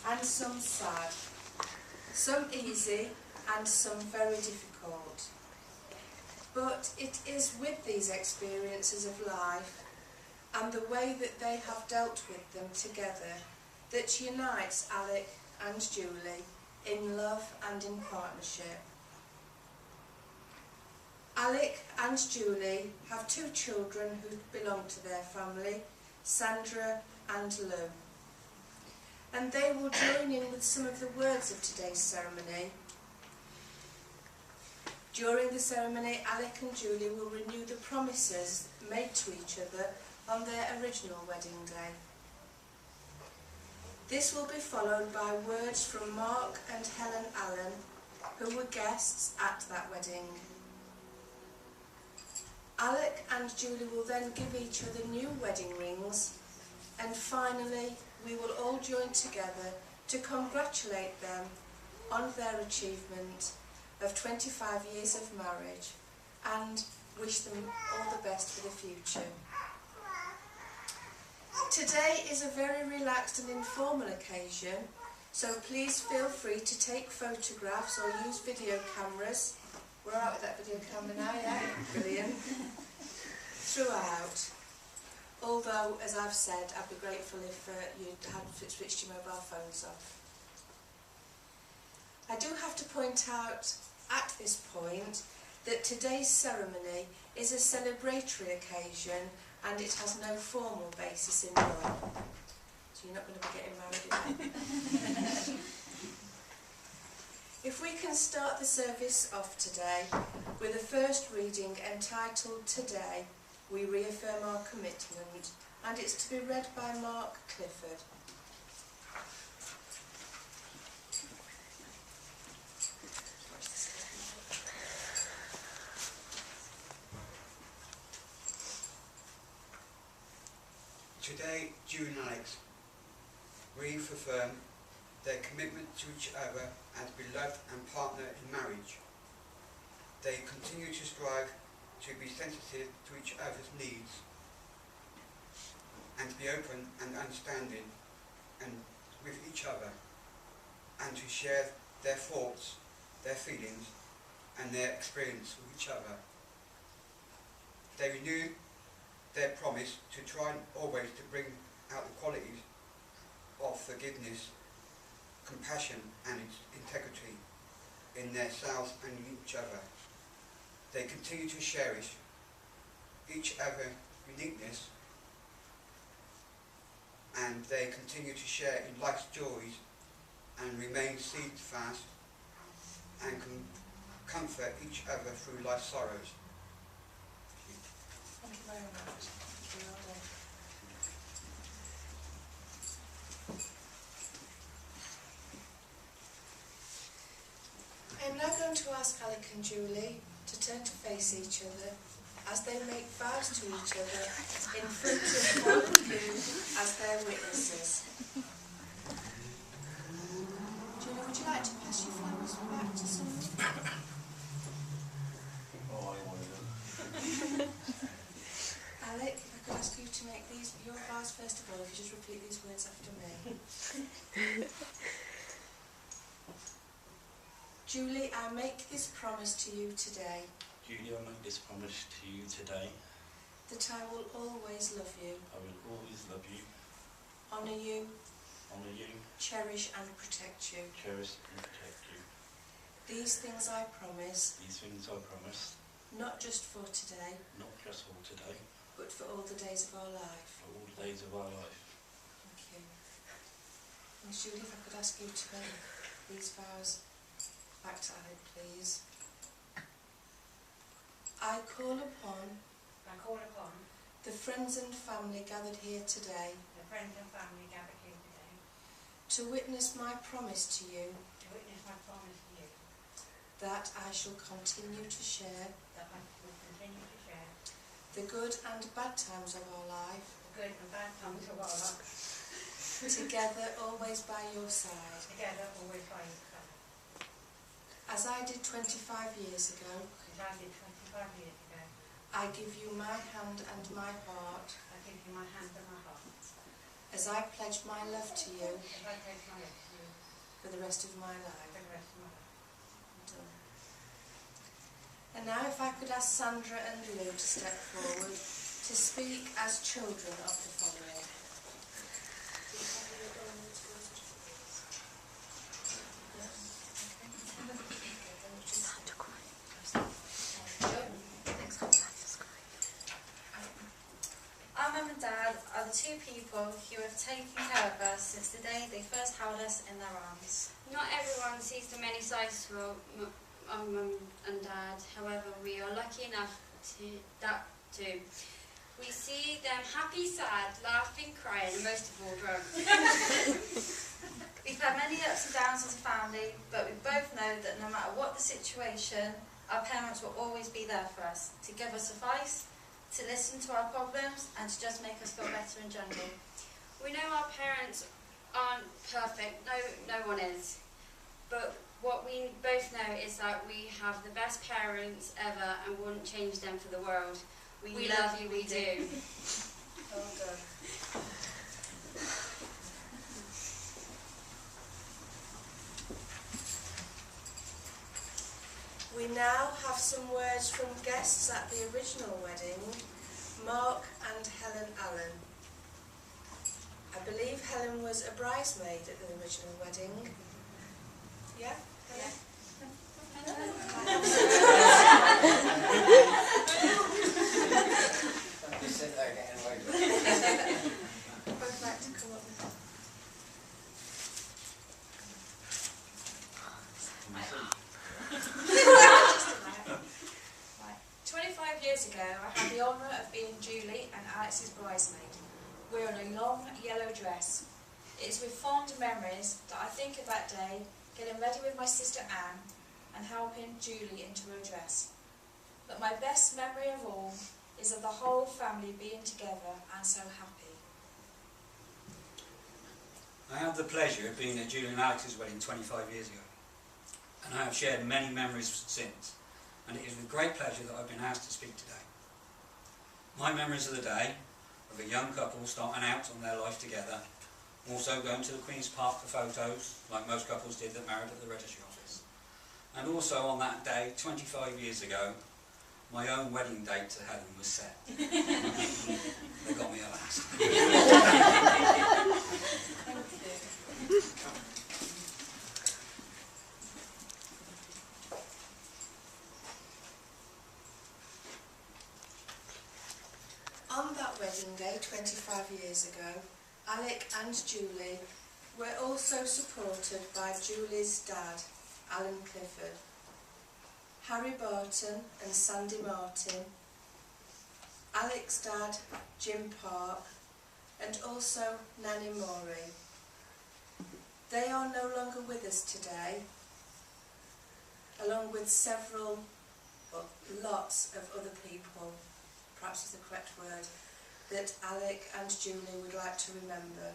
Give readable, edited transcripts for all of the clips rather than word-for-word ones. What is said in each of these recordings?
and some sad, some easy and some very difficult. But it is with these experiences of life and the way that they have dealt with them together that unites Alec and Julie in love and in partnership. Alec and Julie have 2 children who belong to their family, Sandra and Lou. And they will join in with some of the words of today's ceremony. During the ceremony, Alec and Julie will renew the promises made to each other on their original wedding day. This will be followed by words from Mark and Helen Allen, who were guests at that wedding. Alec and Julie will then give each other new wedding rings, and finally we will all join together to congratulate them on their achievement of 25 years of marriage and wish them all the best for the future. Today is a very relaxed and informal occasion, so please feel free to take photographs or use video cameras. We're out with that video camera now, yeah? Brilliant. Throughout. Although, as I've said, I'd be grateful if you had switched your mobile phones off. I do have to point out at this point that today's ceremony is a celebratory occasion and it has no formal basis in law. So you're not going to be getting married again. If we can start the service off today with a first reading entitled Today We Reaffirm Our Commitment, and it's to be read by Mark Clifford. Today, Julie and Alex reaffirm their commitment to each other and to be loved and partner in marriage. They continue to strive to be sensitive to each other's needs and to be open and understanding and with each other and to share their thoughts, their feelings and their experience with each other. They renew their promise to try always to bring out the qualities of forgiveness, compassion and integrity in themselves and in each other. They continue to cherish each other's uniqueness and they continue to share in life's joys and remain steadfast and can comfort each other through life's sorrows. Thank you very much. Thank you. Well done. I am now going to ask Alec and Julie to turn to face each other as they make vows to each other in front of all of you as their witnesses. Julie, would you like to pass your flowers back to someone? Oh, I wanted them. Alec, if I could ask you to make these your vows first of all, if you just repeat these words after me. Julie, I make this promise to you today. Julie, I make this promise to you today. That I will always love you. I will always love you, Honour you. honour you, Cherish and protect you. cherish and protect you. These things I promise, These things I promise, not just for today, not just for today, but for all the days of our life. for all the days of our life. Thank you. Miss Julie, if I could ask you to make these vows back to Alec, please. I call upon the friends and family gathered here today to witness my promise to you that I shall continue to share the good and bad times of our life together, always by your side. As I did 25 years ago, I give you my hand and my heart as I pledge my love to you as I pledge my love to you for the rest of my life. for the rest of my life. Done. And now if I could ask Sandra and Lou to step forward to speak as children of the family. Our mum and dad are the two people who have taken care of us since the day they first held us in their arms. Not everyone sees the many sides to our mum and dad. However, we are lucky enough to do. We see them happy, sad, laughing, crying, and most of all drunk. We've had many ups and downs as a family, but we both know that no matter what the situation, our parents will always be there for us, to give us advice, to listen to our problems, and to just make us feel better in general. We know our parents aren't perfect. No one is. But what we both know is that we have the best parents ever and wouldn't change them for the world. We love you, we do. Well done. We now have some words from guests at the original wedding, Mark and Helen Allen. I believe Helen was a bridesmaid at the original wedding. Yeah? Helen? Just sit there getting away with it. Both like to come up with 25 years ago, I had the honour of being Julie and Alex's bridesmaid, wearing a long yellow dress. It's with fond memories that I think of that day, getting ready with my sister Anne and helping Julie into her dress. But my best memory of all is of the whole family being together and so happy. I had the pleasure of being at Julie and Alex's wedding 25 years ago, and I have shared many memories since, and it is with great pleasure that I've been asked to speak today. My memories of the day, of a young couple starting out on their life together, also going to the Queen's Park for photos, like most couples did that married at the registry office, and also on that day, 25 years ago, my own wedding date to Helen was set. They got me at last. On that wedding day 25 years ago, Alec and Julie were also supported by Julie's dad, Alan Clifford, Harry Barton and Sandy Martin, Alec's dad, Jim Park, and also Nanny Morey. They are no longer with us today, along with several, well, lots of other people, perhaps is the correct word, that Alec and Julie would like to remember.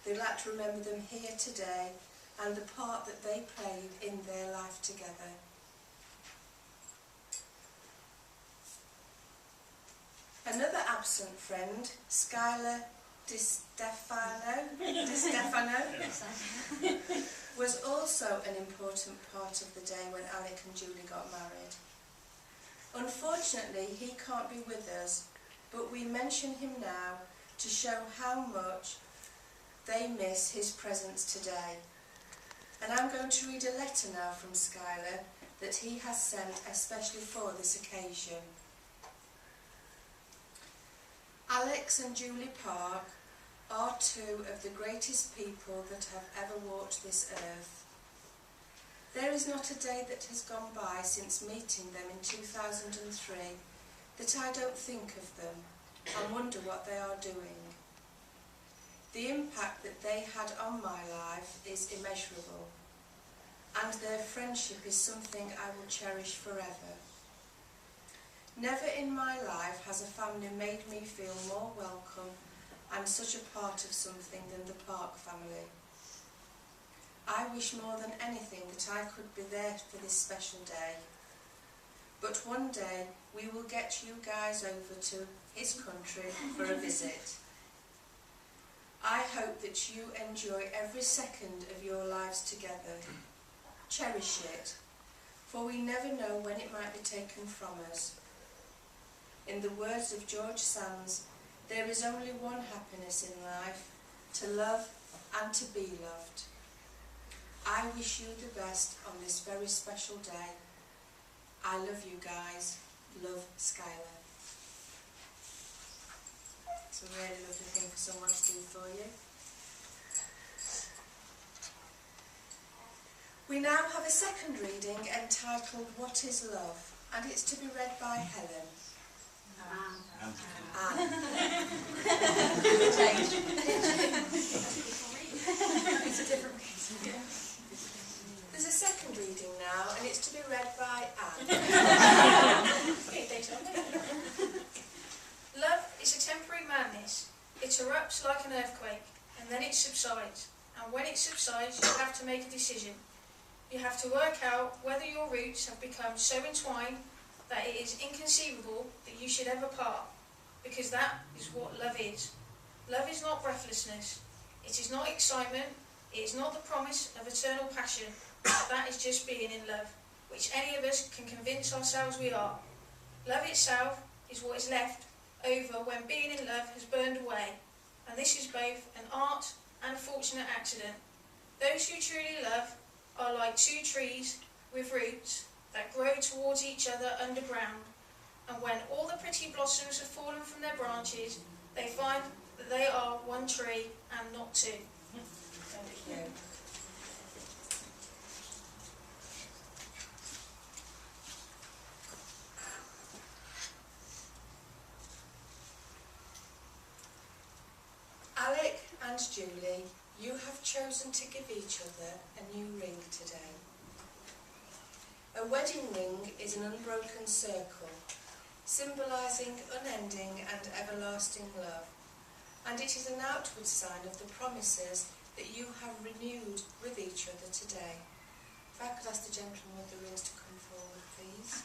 They'd like to remember them here today and the part that they played in their life together. Another absent friend, Skylar Di Stefano, was also an important part of the day when Alec and Julie got married. Unfortunately, he can't be with us, but we mention him now to show how much they miss his presence today. And I'm going to read a letter now from Skylar that he has sent especially for this occasion. Alex and Julie Park are two of the greatest people that have ever walked this earth. There is not a day that has gone by since meeting them in 2003 that I don't think of them and wonder what they are doing. The impact that they had on my life is immeasurable, and their friendship is something I will cherish forever. Never in my life has a family made me feel more welcome and such a part of something than the Park family. I wish more than anything that I could be there for this special day. But one day we will get you guys over to his country for a visit. I hope that you enjoy every second of your lives together. Cherish it, for we never know when it might be taken from us. In the words of George Sands, there is only one happiness in life, to love and to be loved. I wish you the best on this very special day. I love you guys. Love, Skylar. It's a really lovely thing for someone to do for you. We now have a second reading entitled What is Love? And it's to be read by Helen. Anne. It's a different reason. There's a second reading now, and it's to be read by Anne. Love is a temporary madness. It erupts like an earthquake, and then it subsides. And when it subsides, you have to make a decision. You have to work out whether your roots have become so entwined that it is inconceivable that you should ever part, because that is what love is. Love is not breathlessness. It is not excitement. It is not the promise of eternal passion. That is just being in love, which any of us can convince ourselves we are. Love itself is what is left over when being in love has burned away, and this is both an art and a fortunate accident. Those who truly love are like two trees with roots that grow towards each other underground, and when all the pretty blossoms have fallen from their branches, they find that they are one tree and not two. Thank you. Alec and Julie, you have chosen to give each other a new ring today. A wedding ring is an unbroken circle, symbolising unending and everlasting love, and it is an outward sign of the promises that you have renewed with each other today. If I could ask the gentleman with the rings to come forward, please.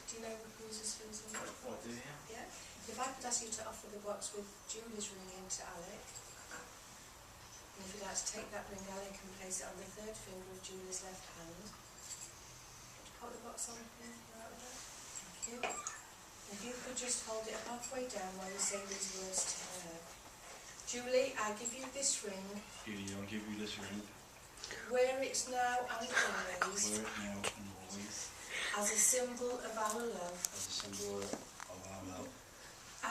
Do you know whose this is? I do, yeah. Yeah? If I could ask you to offer the box with Julie's ring in to Alec. And if you'd like to take that ring, Alec, and place it on the third finger of Julie's left hand. Put the box on, please. Right with that. Thank you. If you could just hold it halfway down while you say these words to her. Julie, I give you this ring. Julie, I'll give you this ring. Wear it now and always. Wear it now and always. As a symbol of our love. As a symbol of our love.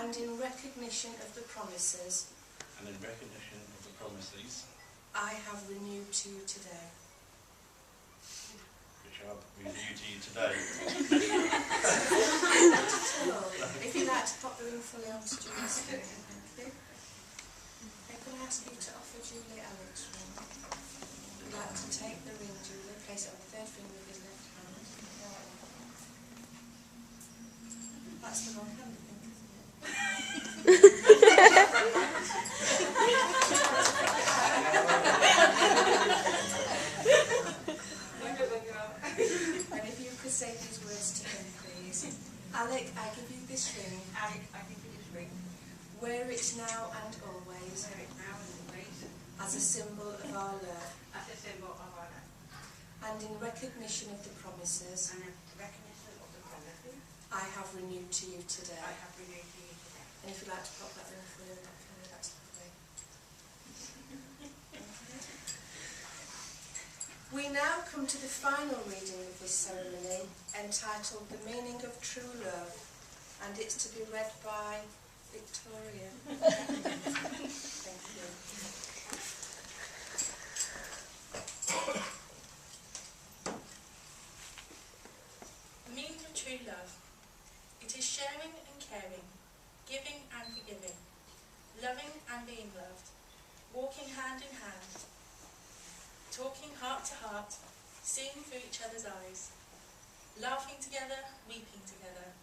And in recognition of the promises. And in recognition of the promises. I have renewed to you today. Which I renew to you today. If you'd like to pop the ring fully onto Julie's finger. Thank you. I'm going to ask you to offer Julie Alec's ring. If you'd like to take the ring, Julie, place it on the third finger of his left hand. That's the wrong hand, I think, isn't it? And if you could say these words to him, please. Alec, I give you this ring. Alec, I give you this ring. Wear it now and always. Wear it now and always. As a symbol of our love. As a symbol of our love. And in recognition of the promises. And in recognition of the promises. I have renewed to you today. I have renewed to you today. And if you'd like to pop that ring for you, that's lovely. We now come to the final reading of this ceremony, entitled The Meaning of True Love, and it's to be read by Victoria. Thank you. The meaning of true love. It is sharing and caring, giving and forgiving, loving and being loved, walking hand in hand, talking heart to heart, seeing through each other's eyes, laughing together, weeping together.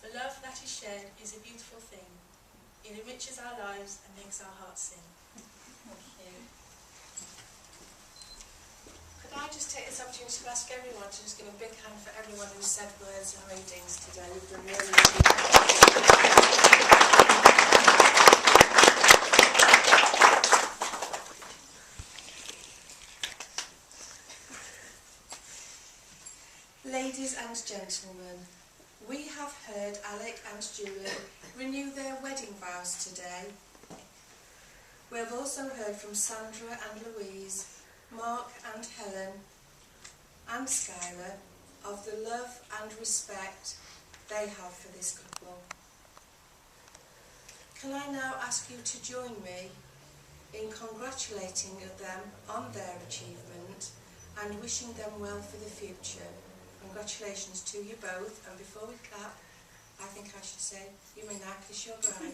The love that is shared is a beautiful thing. It enriches our lives and makes our hearts sing. Thank you. Could I just take this opportunity to ask everyone to just give a big hand for everyone who said words and readings today? You've done really, really well. Ladies and gentlemen, we have heard Alec and Julie renew their wedding vows today. We have also heard from Sandra and Louise, Mark and Helen, and Skylar of the love and respect they have for this couple. Can I now ask you to join me in congratulating them on their achievement and wishing them well for the future? Congratulations to you both, and before we clap, I think I should say, you may now kiss your bride.